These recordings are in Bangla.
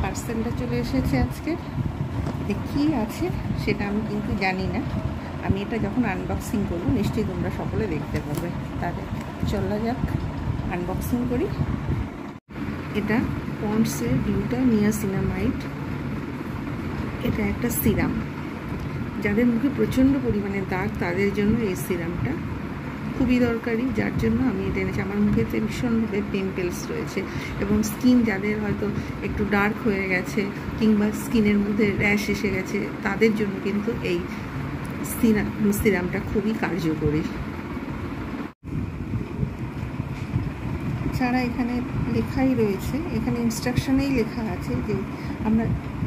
পার্সেলটা চলে এসেছে আজকে। কি আছে সেটা আমি কিন্তু জানি না। আমি এটা যখন আনবক্সিং করবো নিশ্চয়ই তোমরা সকলে দেখতে পাবে। তাহলে চলা যাক, আনবক্সিং করি। এটা পন্ডসের গ্লুটা নিয়াসিনামাইড। এটা একটা সিরাম। যাদের মুখে প্রচণ্ড পরিমাণে দাগ তাদের জন্য এই সিরামটা খুবই দরকারি, যার জন্য আমি এটা এনেছি। আমার মুখেতে ভীষণভাবে পিম্পলস রয়েছে এবং স্কিন যাদের হয়তো একটু ডার্ক হয়ে গেছে কিংবা স্কিনের মধ্যে র্যাশ এসে গেছে তাদের জন্য কিন্তু এই সিরামটা খুবই কার্যকরী। ছাড়া এখানে লেখাই রয়েছে, এখানে ইনস্ট্রাকশনেই লেখা আছে যে আমরা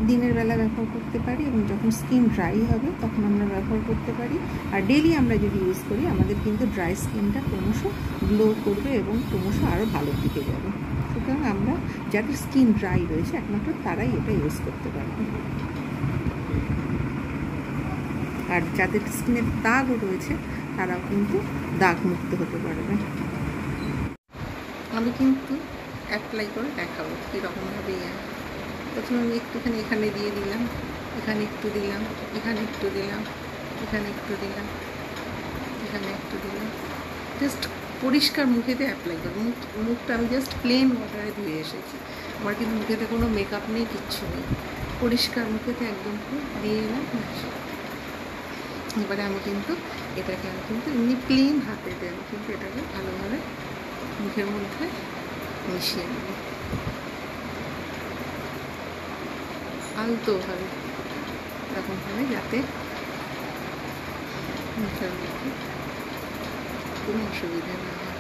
দিনের বেলা ব্যবহার করতে পারি এবং যখন স্কিন ড্রাই হবে তখন আমরা ব্যবহার করতে পারি। আর ডেলি আমরা যদি ইউজ করি আমাদের কিন্তু ড্রাই স্কিনটা ক্রমশ গ্লো করবে এবং ক্রমশ আরও ভালো দিকে যাবে। সুতরাং আমরা যাদের স্কিন ড্রাই রয়েছে একমাত্র তারাই এটা ইউজ করতে পারবে। আর যাদের স্কিনের দাগও রয়েছে তারাও কিন্তু দাগ মুক্ত হতে পারবে। আমি কিন্তু অ্যাপ্লাই করে দেখাবো কীরকমভাবে। প্রথমে আমি একটুখানি এখানে দিয়ে দিলাম, এখানে একটু দিলাম, এখানে একটু দিলাম, এখানে একটু দিলাম, এখানে একটু দিলাম। জাস্ট পরিষ্কার মুখেতে অ্যাপ্লাই করবো। মুখটা আমি জাস্ট প্লেন ওয়াটারে ধুয়ে এসেছি। আমার কিন্তু মুখেতে কোনো মেকআপ নেই, কিচ্ছু নেই। পরিষ্কার মুখেতে একদম দিয়ে এলাম। এবারে আমি কিন্তু এটাকে এমনি প্লেন হাতে দেব, কিন্তু এটাকে ভালোভাবে মুখের মধ্যে মিশিয়ে নেব আলতোভাবে, এরকমভাবে যাতে মুখের মধ্যে কোনো অসুবিধা না হয়।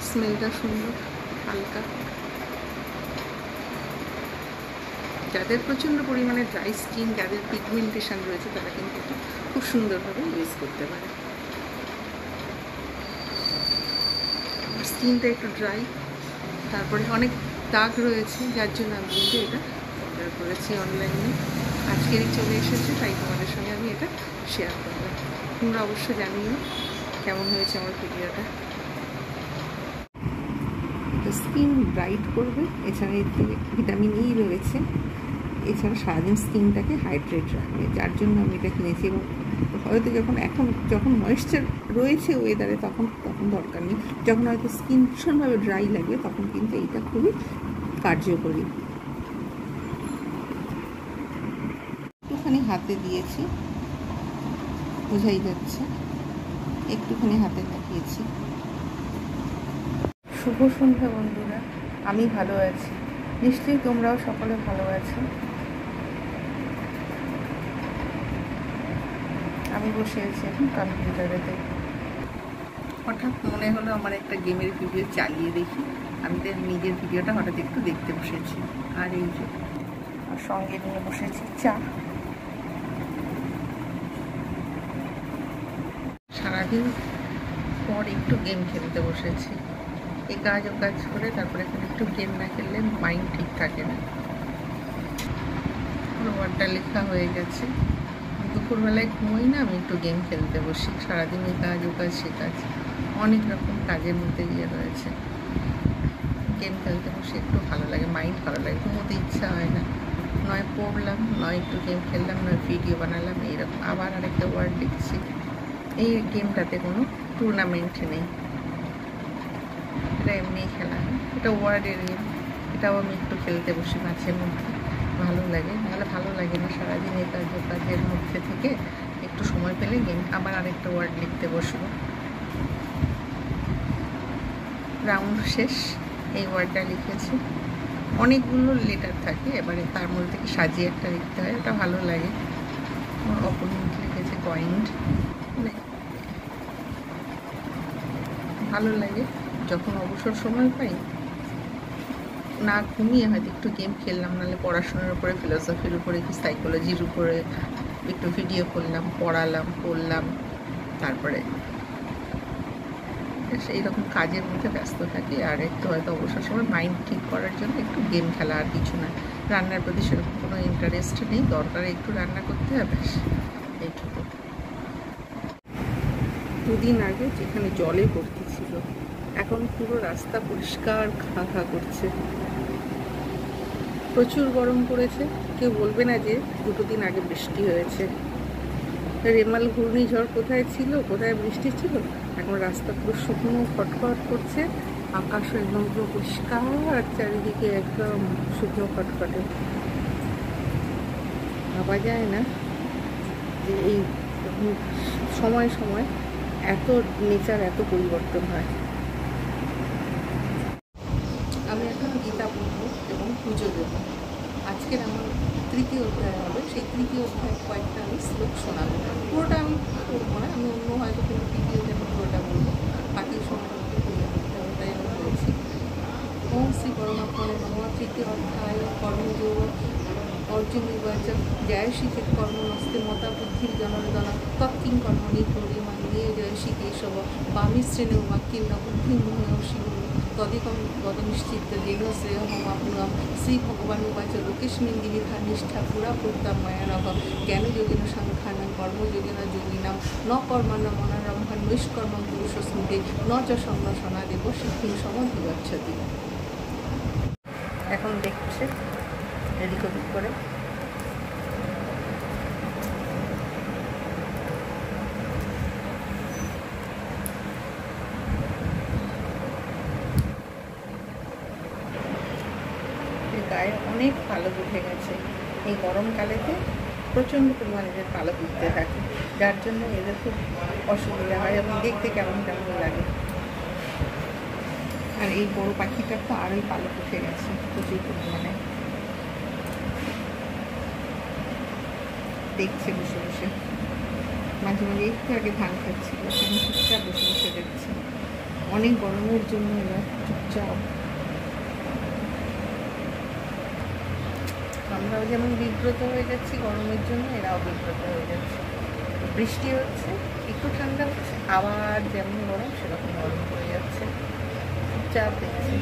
স্মেলটা সুন্দর, হালকা। যাদের প্রচণ্ড পরিমাণে ড্রাই স্কিন, যাদের পিগমেন্টেশন রয়েছে তারা কিন্তু এটা খুব সুন্দরভাবে ইউজ করতে পারে। স্কিনটা একটু ড্রাই, তারপরে অনেক দাগ রয়েছে, যার জন্য আমি কিন্তু এটা অর্ডার করেছি অনলাইনে। আজকেরই চলে এসেছে, তাই তোমাদের সঙ্গে আমি এটা শেয়ার করলাম। তোমরা অবশ্যই জানিও কেমন হয়েছে আমার ভিডিওটা। স্কিন ব্রাইট করবে, এছাড়া এর থেকে ভিটামিন ই রয়েছে, এছাড়া সারাদিন স্কিনটাকে হাইড্রেট রাখবে, যার জন্য আমি এটা কিনেছি। এবং হয়তো যখন ময়েশ্চার রয়েছে ওয়েদারে তখন দরকার নেই। যখন হয়তো স্কিন ভীষণভাবে ড্রাই লাগবে তখন কিন্তু এইটা খুবই কার্যকরী। একটুখানি হাতে দিয়েছি, বোঝাই যাচ্ছে, একটুখানি হাতে লাগিয়েছি। শুভ সন্ধ্যা বন্ধুরা, আমি ভালো আছি, নিশ্চয়ই তোমরাও সকলে ভালো আছো। আমি বসে আছি এখন কম্পিউটারেতে। হঠাৎ মনে হলো আমার একটা গেমের ভিডিও চালিয়ে দেখি। আমি তো নিজের ভিডিওটা হঠাৎ একটু দেখতে বসেছি। আর এই যে সঙ্গে নিয়ে বসেছি চা। সারাদিন পর একটু গেম খেলতে বসেছি। এই কাজ ও কাজ করে তারপরে একটু গেম না খেললে মাইন্ড ঠিক থাকে না। ওয়ার্ডটা লেখা হয়ে গেছে। দুপুরবেলায় ঘুমোই না, আমি একটু গেম খেলতে বসি। সারাদিন এই কাজ ও কাজ সে কাজ, অনেক রকম কাজের মধ্যে গিয়ে রয়েছে। গেম খেলতে বসে একটু ভালো লাগে, মাইন্ড ভালো লাগে, ঘুমোতে ইচ্ছা হয় না। নয় পড়লাম, নয় একটু গেম খেললাম, নয় ভিডিও বানালাম, এইরকম। আবার আরেকটা ওয়ার্ড লিখছি। এই গেমটাতে কোনো টুর্নামেন্ট নেই, এটা এমনি খেলা হয়। এটা ওয়ার্ডের গেম, এটাও আমি একটু খেলতে বসি মাঝে মধ্যে, ভালো লাগে। নাহলে ভালো লাগে না, সারাদিন এই কাজের মধ্যে থেকে একটু সময় পেলে গেম। আবার আরেকটা ওয়ার্ড লিখতে বসবো। রাউন্ড শেষ, এই ওয়ার্ডটা লিখেছি। অনেকগুলো লেটার থাকে, এবারে তার মধ্যে থেকে সাজিয়ে একটা লিখতে হয়, ওটা ভালো লাগে। আমার অপোনেন্ট লিখেছে পয়েন্ট, ভালো লাগে। যখন অবসর সময় পাই, না ঘুমিয়ে হয়তো একটু গেম খেললাম, নাহলে পড়াশোনার উপরে, ফিলোসফির উপরে, কি সাইকোলজির উপরে একটু ভিডিও করলাম, পড়লাম। তারপরে এইরকম কাজের মধ্যে ব্যস্ত থাকি। আর একটু হয়তো অবসর সময় মাইন্ড ঠিক করার জন্য একটু গেম খেলা, আর কিছু না। রান্নার প্রতি সেরকম কোনো ইন্টারেস্ট নেই, দরকার একটু রান্না করতে হবে, এইটুকু। দুদিন আগে যেখানে জলে ভর্তি ছিল এখন পুরো রাস্তা পরিষ্কার খা খা করছে। প্রচুর গরম পড়েছে, কেউ বলবে না যে 2 দিন আগে বৃষ্টি হয়েছে। রেমাল ঘূর্ণিঝড় কোথায় ছিল, কোথায় বৃষ্টি ছিল, এখন রাস্তা পুরো শুকনো খটখট করছে, আকাশ একদম পুরো পরিষ্কার, আর চারিদিকে একদম শুকনো খটখটে। ভাবা যায় না যে এই সময় সময় এত নেচার এত পরিবর্তন হয়। আমি এখন গীতা পড়ব এবং পুজো দেব। আজকের আমার 3য় অধ্যায় হবে, সেই 3য় অধ্যায় কয়েকটা আমি শ্লোক শোনাবো। পুরোটা আমি পড়বো না, আমি অন্য হয়তো কোনো ভিডিওতে আমি পুরোটা বলবো, বাকি সময়টা আমাকে পুজো করতে হবে, তাই আমি বলছি। ওম শ্রী পরমাত্মনে নমঃ। 3য় অধ্যায় কর্মযোগ। অর্জুন উবাচ জয়সী চেত কর্মণস্তে মতা বুদ্ধির জনার্দন তৎকিং কর্মণি প্রণীমান্যে জয়সী কেশব বামী শ্রেণী বাক্যেন বুদ্ধিমোহনসি তদিকম তদনিশ্চিত যেন শ্রেয়হমাপ্নুয়াম। শ্রী ভগবান উবাচ লোকেস্মিন বিবিধা নিষ্ঠা পুরা প্রত্যা ময়া নঘ জ্ঞানযোগেন সাংখ্যানাং কর্মযোগেন যোগিনাম ন কর্মাণম অনারম্ভান নিষ্কর্মং পুরুষ স্মৃতে ন চ সন্ন্যাসনাদেব সিদ্ধিং সমধিগচ্ছতি। এখন দেখছে এদিক ওদিক করে। গায়ে অনেক পালক উঠে গেছে। এই গরমকালেতে প্রচণ্ড পরিমাণে এদের পালক উঠতে থাকে, যার জন্য এদের খুব অসুবিধা হয় এবং দেখতে কেমন কেমন লাগে। আর এই বড় পাখিটার তো আরোই পালক উঠে গেছে প্রচুর পরিমাণে। দেখছে বসে বসে, মাঝে মাঝে একটু আগে ধান খাচ্ছিল, সেখানে চুপচাপ বসে বসে দেখছে। অনেক গরমের জন্য এরা চুপচাপ। আমরাও যেমন বিব্রত হয়ে যাচ্ছি গরমের জন্য, এরাও বিব্রত হয়ে যাচ্ছে। বৃষ্টি হচ্ছে, একটু ঠান্ডা হচ্ছে, আবার যেমন গরম সেরকম গরম পড়ে যাচ্ছে। চুপচাপ দেখছি,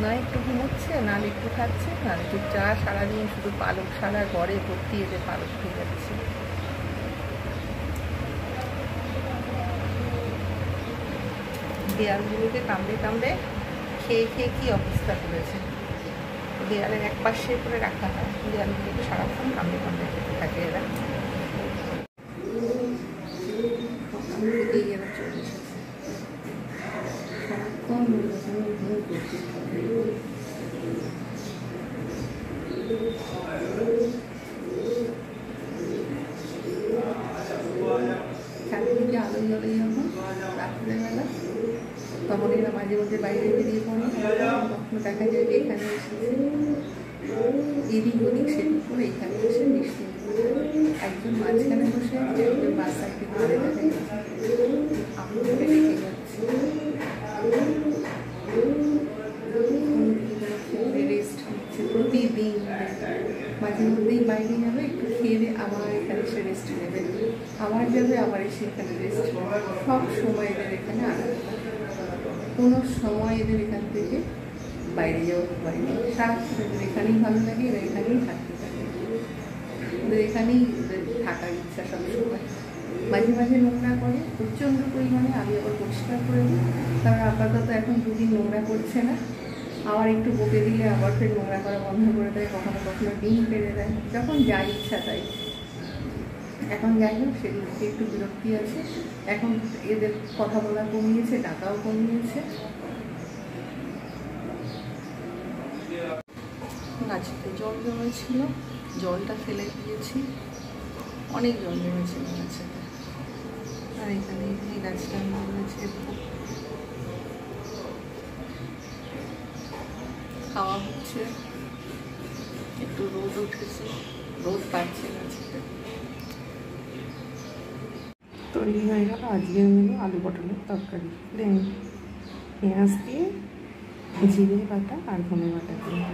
না একটু ঘুমোচ্ছে, না একটু খাচ্ছে, না চুপচাপ সারাদিন শুধু পালক, সারা ঘরে ভর্তি এদের পালক হয়ে যাচ্ছে। দেয়ালগুলোকে কামড়ে কামড়ে খেয়ে খেয়ে কি অবস্থা করেছে। দেয়ালের এক পাশে করে রাখা হয়, দেয়ালগুলোকে সারাক্ষণ কামড়ে কামড়ে খেতে থাকে এরা। এরা চলে এসেছে সারাক্ষণ চারিদিকে আলো জ্বলে যখন রাত্রেবেলা, তখন এরা মাঝে মাঝে বাইরে বেরিয়ে পড়ে। কখনো দেখা যায় যে এখানে এসেছে, এদিক ওদিক সেদিক করে এখানে এসে নিশ্চিন্ত একজন মাঝখানে বসে আছে, একজন বাস সাইডে ধরে দেখা যাচ্ছে আমি রেখে যাচ্ছি। রেস্ট নিচ্ছে প্রতিদিন, মাঝে মধ্যেই বাইরে যাবে, একটু খেয়ে দিয়ে আবার এখানে এসে রেস্ট নেবে, আবার যাবে, আবার এসে এখানে রেস্ট নেবে। সব সময় এদের এখানে আলাদা, কোনো সময় এদের এখান থেকে বাইরে যাওয়া হয় না। সারাক্ষণ এদের এখানেই ভালো লাগে, এরা এখানেই থাকতে থাকে, ওদের এখানেই থাকার ইচ্ছা সবসময়। মাঝে মাঝে নোংরা করে প্রচণ্ড পরিমাণে, আমি আবার পরিষ্কার করে দিই, কারণ আপাতত এখন 2 দিন নোংরা করছে না। আবার একটু বকে দিলে আবার ফের নোংরা করা বন্ধ করে দেয়, কখনো কখনো ডিম পেড়ে দেয়, যখন যা ইচ্ছা তাই। এখন যাই হোক, সেগুলোকে একটু বিরক্তি আছে। এখন এদের কথা বলা কমিয়েছে, ডাকাও কমিয়েছে। গাছেতে জল জমেছিল, জলটা ফেলে দিয়েছি, অনেক জল জমেছিল গাছেতে। আর এখানে এই গাছটা রয়েছে, খাওয়া হচ্ছে, একটু রোদ উঠেছে, রোদ পাচ্ছে গাছেতে। তৈরি হয়ে গেল আজকের মেনু, আলু পটলের তরকারি, প্লেন পেঁয়াজ দিয়ে, জিরে বাটা আর ধনে বাটা দিয়ে।